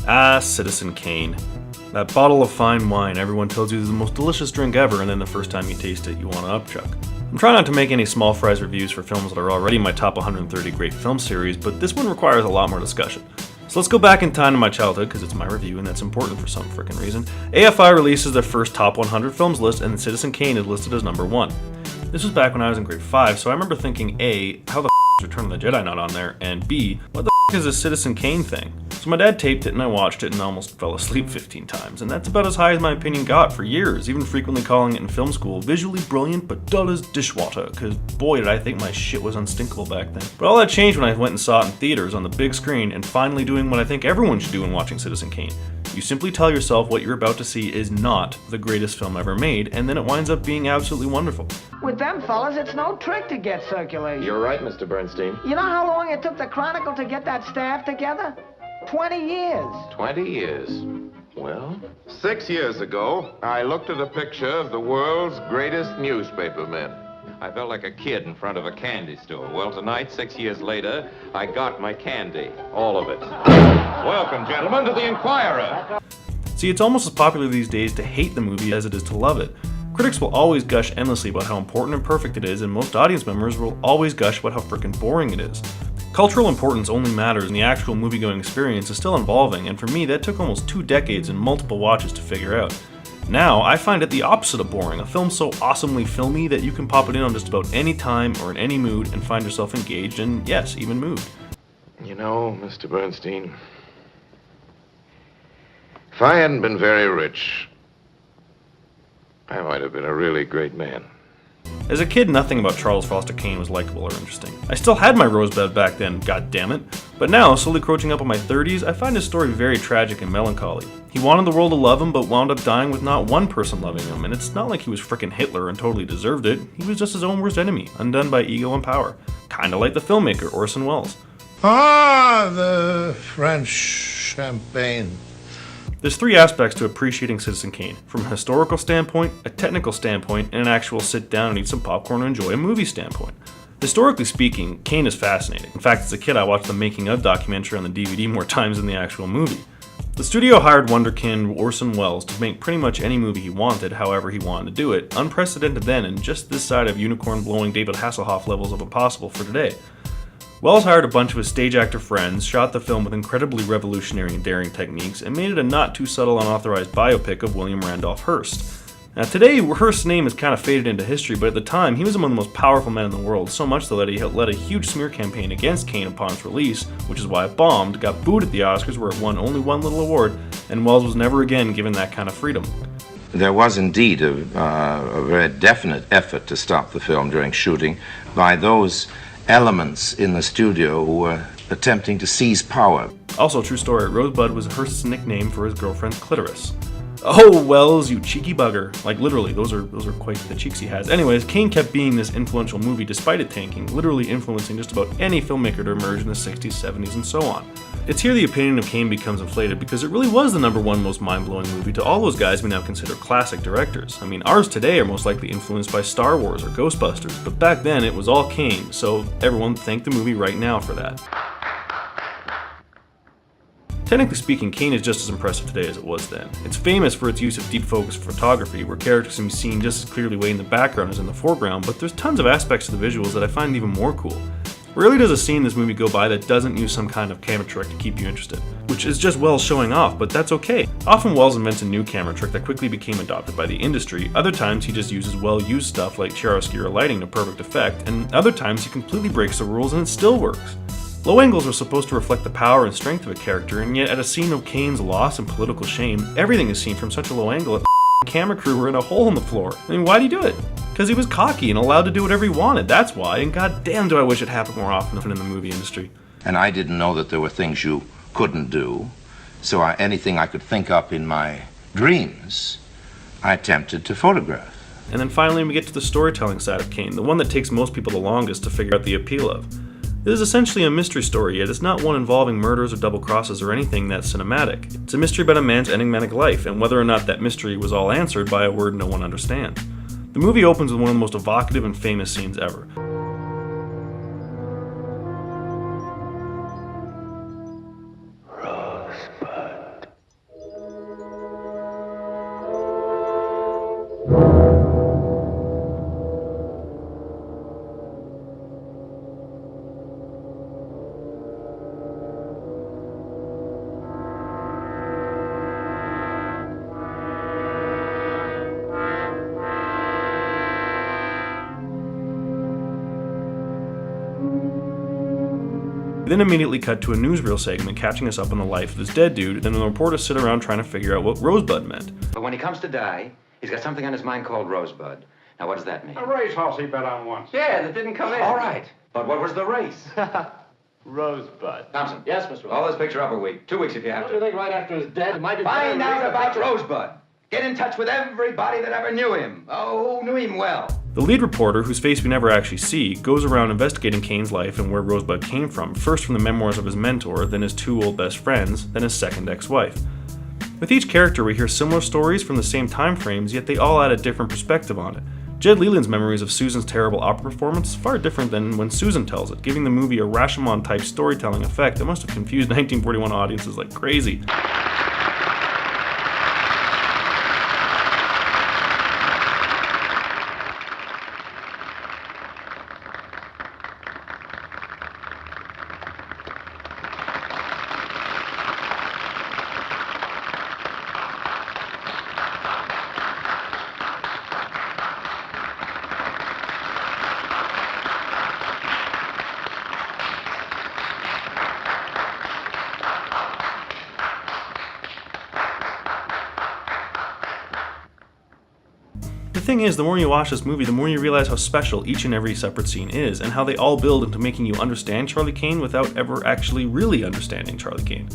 Ah, Citizen Kane. That bottle of fine wine everyone tells you is the most delicious drink ever, and then the first time you taste it, you want to upchuck. I'm trying not to make any small fries reviews for films that are already in my top 130 great film series, but this one requires a lot more discussion. So let's go back in time to my childhood, because it's my review and that's important for some frickin' reason. AFI releases their first top 100 films list, and Citizen Kane is listed as number 1. This was back when I was in grade 5, so I remember thinking A, how the is Return of the Jedi not on there, and B, what the is this Citizen Kane thing? So my dad taped it and I watched it and almost fell asleep 15 times, and that's about as high as my opinion got for years, even frequently calling it in film school visually brilliant but dull as dishwater, cause boy did I think my shit was unstinkable back then. But all that changed when I went and saw it in theaters on the big screen and finally doing what I think everyone should do when watching Citizen Kane. You simply tell yourself what you're about to see is not the greatest film ever made, and then it winds up being absolutely wonderful. With them fellas, it's no trick to get circulation. You're right, Mr. Bernstein. You know how long it took the Chronicle to get that staff together? 20 years. 20 years. Well? 6 years ago, I looked at a picture of the world's greatest newspapermen. I felt like a kid in front of a candy store. Well, tonight, 6 years later, I got my candy. All of it. Welcome, gentlemen, to the Inquirer. See, it's almost as popular these days to hate the movie as it is to love it. Critics will always gush endlessly about how important and perfect it is, and most audience members will always gush about how frickin' boring it is. Cultural importance only matters, and the actual movie-going experience is still evolving, and for me that took almost 2 decades and multiple watches to figure out. Now, I find it the opposite of boring, a film so awesomely filmy that you can pop it in on just about any time or in any mood and find yourself engaged and, yes, even moved. You know, Mr. Bernstein, if I hadn't been very rich, I might have been a really great man. As a kid, nothing about Charles Foster Kane was likable or interesting. I still had my rosebud back then, goddammit. But now, slowly approaching up on my 30s, I find his story very tragic and melancholy. He wanted the world to love him, but wound up dying with not one person loving him, and it's not like he was frickin' Hitler and totally deserved it. He was just his own worst enemy, undone by ego and power. Kinda like the filmmaker Orson Welles. Ah, the French champagne. There's 3 aspects to appreciating Citizen Kane, from a historical standpoint, a technical standpoint, and an actual sit down and eat some popcorn and enjoy a movie standpoint. Historically speaking, Kane is fascinating. In fact, as a kid I watched the making of documentary on the DVD more times than the actual movie. The studio hired wonderkind Orson Welles to make pretty much any movie he wanted, however he wanted to do it, unprecedented then and just this side of unicorn-blowing David Hasselhoff levels of impossible for today. Wells hired a bunch of his stage actor friends, shot the film with incredibly revolutionary and daring techniques, and made it a not too subtle unauthorized biopic of William Randolph Hearst. Now today, Hearst's name has kind of faded into history, but at the time, he was among the most powerful men in the world, so much so that he led a huge smear campaign against Kane upon its release, which is why it bombed, got booed at the Oscars where it won only one little award, and Wells was never again given that kind of freedom. There was indeed a very definite effort to stop the film during shooting by those elements in the studio who were attempting to seize power. Also, true story, Rosebud was Hearst's nickname for his girlfriend's clitoris. Oh, Wells, you cheeky bugger. Like, literally, those are quite the cheeks he has. Anyways, Kane kept being this influential movie despite it tanking, literally influencing just about any filmmaker to emerge in the 60s, 70s, and so on. It's here the opinion of Kane becomes inflated because it really was the #1 most mind-blowing movie to all those guys we now consider classic directors. I mean, ours today are most likely influenced by Star Wars or Ghostbusters, but back then it was all Kane, so everyone thank the movie right now for that. Technically speaking, Kane is just as impressive today as it was then. It's famous for its use of deep focus photography, where characters can be seen just as clearly way in the background as in the foreground, but there's tons of aspects to the visuals that I find even more cool. Rarely does a scene in this movie go by that doesn't use some kind of camera trick to keep you interested, which is just Wells showing off, but that's okay. Often Wells invents a new camera trick that quickly became adopted by the industry, other times he just uses well-used stuff like chiaroscuro lighting to perfect effect, and other times he completely breaks the rules and it still works. Low angles are supposed to reflect the power and strength of a character, and yet at a scene of Kane's loss and political shame, everything is seen from such a low angle that the camera crew were in a hole in the floor. I mean, why do you do it? Because he was cocky and allowed to do whatever he wanted, that's why, and goddamn do I wish it happened more often in the movie industry. And I didn't know that there were things you couldn't do, so anything I could think up in my dreams, I attempted to photograph. And then finally we get to the storytelling side of Kane, the one that takes most people the longest to figure out the appeal of. It is essentially a mystery story, yet it's not one involving murders or double crosses or anything that's cinematic. It's a mystery about a man's enigmatic life, and whether or not that mystery was all answered by a word no one understands. The movie opens with one of the most evocative and famous scenes ever. Rosebud. We then immediately cut to a newsreel segment catching us up on the life of this dead dude, then the reporters sit around trying to figure out what Rosebud meant. But when he comes to die, he's got something on his mind called Rosebud. Now, what does that mean? A racehorse he bet on once. Yeah, that didn't come in. All right. But what was the race? Rosebud. Thompson. Yes, Mr. Rosebud. Hold this picture up a week. 2 weeks if you have Don't you to. think right after his death it might be... Find out about Rosebud. Get in touch with everybody that ever knew him. Oh, who knew him well. The lead reporter, whose face we never actually see, goes around investigating Kane's life and where Rosebud came from, first from the memoirs of his mentor, then his 2 old best friends, then his second ex-wife. With each character we hear similar stories from the same time frames, yet they all add a different perspective on it. Jed Leland's memories of Susan's terrible opera performance is far different than when Susan tells it, giving the movie a Rashomon-type storytelling effect that must have confused 1941 audiences like crazy. The thing is, the more you watch this movie, the more you realize how special each and every separate scene is, and how they all build into making you understand Charlie Kane without ever actually really understanding Charlie Kane.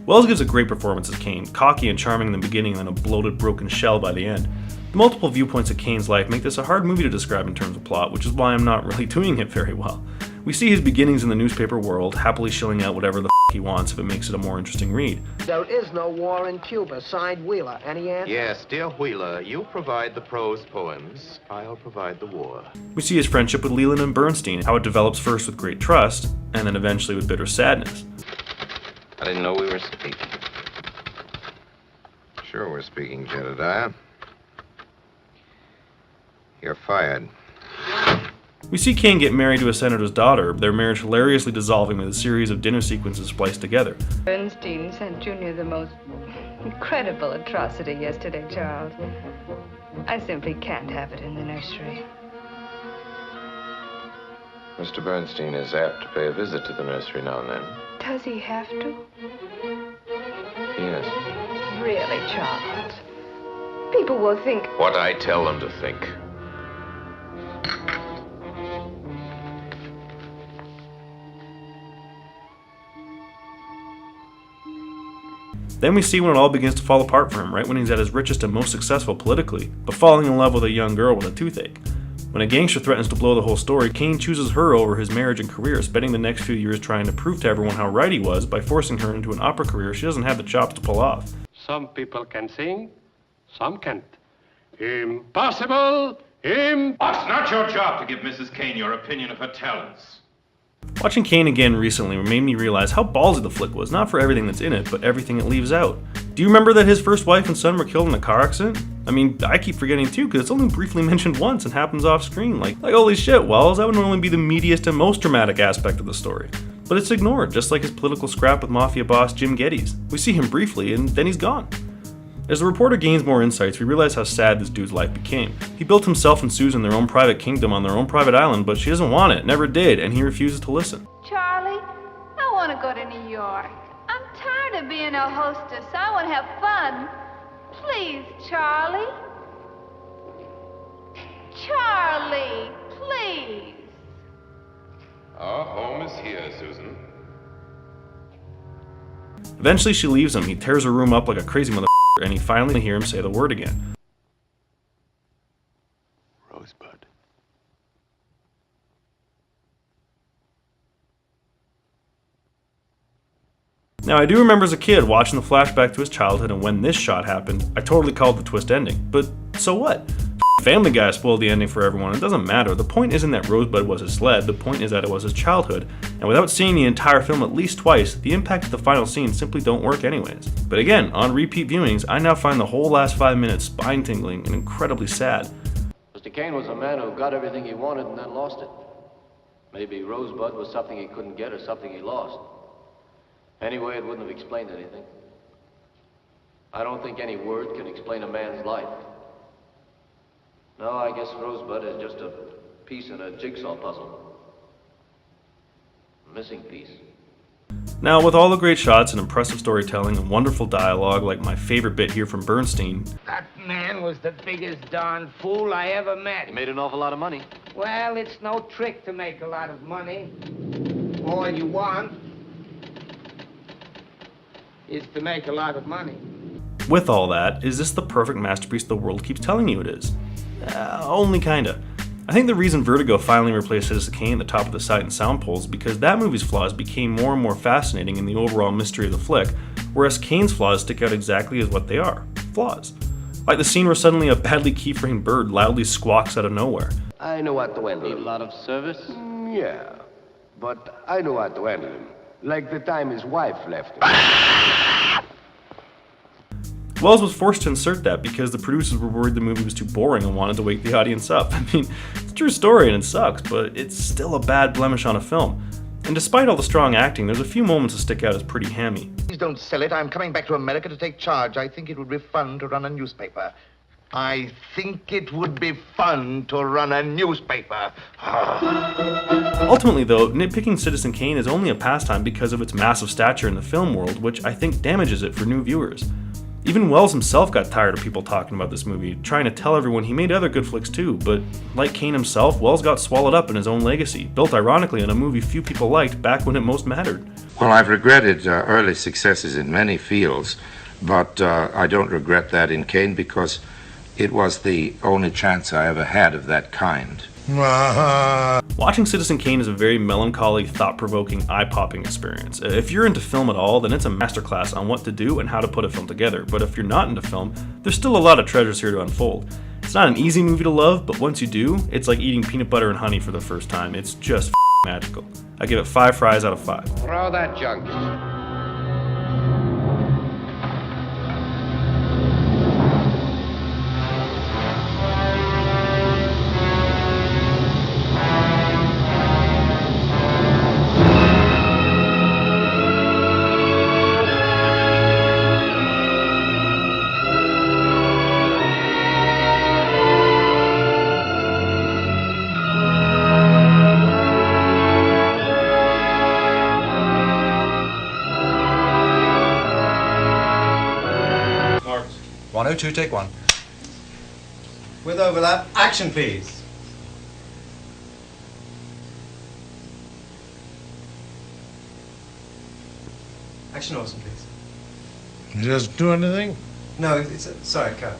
Wells gives a great performance as Kane, cocky and charming in the beginning and then a bloated, broken shell by the end. The multiple viewpoints of Kane's life make this a hard movie to describe in terms of plot, which is why I'm not really doing it very well. We see his beginnings in the newspaper world, happily shilling out whatever the he wants if it makes it a more interesting read. There is no war in Cuba. Signed, Wheeler. Any answer? Yes, dear Wheeler, you provide the prose poems. I'll provide the war. We see his friendship with Leland and Bernstein, how it develops first with great trust, and then eventually with bitter sadness. I didn't know we were speaking. Sure we're speaking, Jedediah. You're fired. We see Kane get married to a senator's daughter, their marriage hilariously dissolving with a series of dinner sequences spliced together. Bernstein sent Junior the most incredible atrocity yesterday, Charles. I simply can't have it in the nursery. Mr. Bernstein is apt to pay a visit to the nursery now and then. Does he have to? Yes. Really, Charles? People will think... What I tell them to think. Then we see when it all begins to fall apart for him, right when he's at his richest and most successful politically, but falling in love with a young girl with a toothache. When a gangster threatens to blow the whole story, Kane chooses her over his marriage and career, spending the next few years trying to prove to everyone how right he was by forcing her into an opera career she doesn't have the chops to pull off. Some people can sing, some can't. Impossible! It's not your job to give Mrs. Kane your opinion of her talents. Watching Kane again recently made me realize how ballsy the flick was, not for everything that's in it, but everything it leaves out. Do you remember that his first wife and son were killed in a car accident? I mean, I keep forgetting too, because it's only briefly mentioned once and happens off screen. Like holy shit, Wells, that would normally be the meatiest and most dramatic aspect of the story. But it's ignored, just like his political scrap with mafia boss Jim Geddes. We see him briefly, and then he's gone. As the reporter gains more insights, we realize how sad this dude's life became. He built himself and Susan their own private kingdom on their own private island, but she doesn't want it, never did, and he refuses to listen. Charlie, I want to go to New York. I'm tired of being a hostess. I want to have fun. Please, Charlie. Charlie, please. Our home is here, Susan. Eventually she leaves him, he tears her room up like a crazy motherfucker, and he finally hear him say the word again. Rosebud. Now I do remember as a kid watching the flashback to his childhood, and when this shot happened, I totally called the twist ending. But so what? Family Guy spoiled the ending for everyone. It doesn't matter. The point isn't that Rosebud was his sled, the point is that it was his childhood, and without seeing the entire film at least twice, the impact of the final scene simply don't work anyways. But again, on repeat viewings, I now find the whole last 5 minutes spine-tingling and incredibly sad. Mr. Kane was a man who got everything he wanted and then lost it. Maybe Rosebud was something he couldn't get or something he lost. Anyway, it wouldn't have explained anything. I don't think any word can explain a man's life. No, I guess Rosebud is just a piece in a jigsaw puzzle. A missing piece. Now, with all the great shots and impressive storytelling and wonderful dialogue, like my favorite bit here from Bernstein, That man was the biggest darn fool I ever met. He made an awful lot of money. Well, it's no trick to make a lot of money. All you want is to make a lot of money. with all that, is this the perfect masterpiece the world keeps telling you it is? Only kinda. I think the reason Vertigo finally replaced Citizen Kane at the top of the Sight and Sound polls is because that movie's flaws became more and more fascinating in the overall mystery of the flick, whereas Kane's flaws stick out exactly as what they are, flaws. Like the scene where suddenly a badly keyframed bird loudly squawks out of nowhere. I know what to handle Need a him. lot of service? Yeah, but I know what to handle him. Like the time his wife left him. Wells was forced to insert that because the producers were worried the movie was too boring and wanted to wake the audience up. I mean, it's a true story and it sucks, but it's still a bad blemish on a film. And despite all the strong acting, there's a few moments that stick out as pretty hammy. Please don't sell it. I'm coming back to America to take charge. I think it would be fun to run a newspaper. I think it would be fun to run a newspaper. Ultimately, though, nitpicking Citizen Kane is only a pastime because of its massive stature in the film world, which I think damages it for new viewers. Even Wells himself got tired of people talking about this movie, trying to tell everyone he made other good flicks too, but like Kane himself, Wells got swallowed up in his own legacy, built ironically on a movie few people liked back when it most mattered. Well, I've regretted early successes in many fields, but I don't regret that in Kane because it was the only chance I ever had of that kind. Watching Citizen Kane is a very melancholy, thought-provoking, eye-popping experience. If you're into film at all, then it's a masterclass on what to do and how to put a film together. But if you're not into film, there's still a lot of treasures here to unfold. It's not an easy movie to love, but once you do, it's like eating peanut butter and honey for the first time. It's just magical. I give it 5 fries out of 5. Throw that junk. Marks. 102, take 1. With overlap, action please. Action Orson, please. Just do anything? No, it's sorry, cut.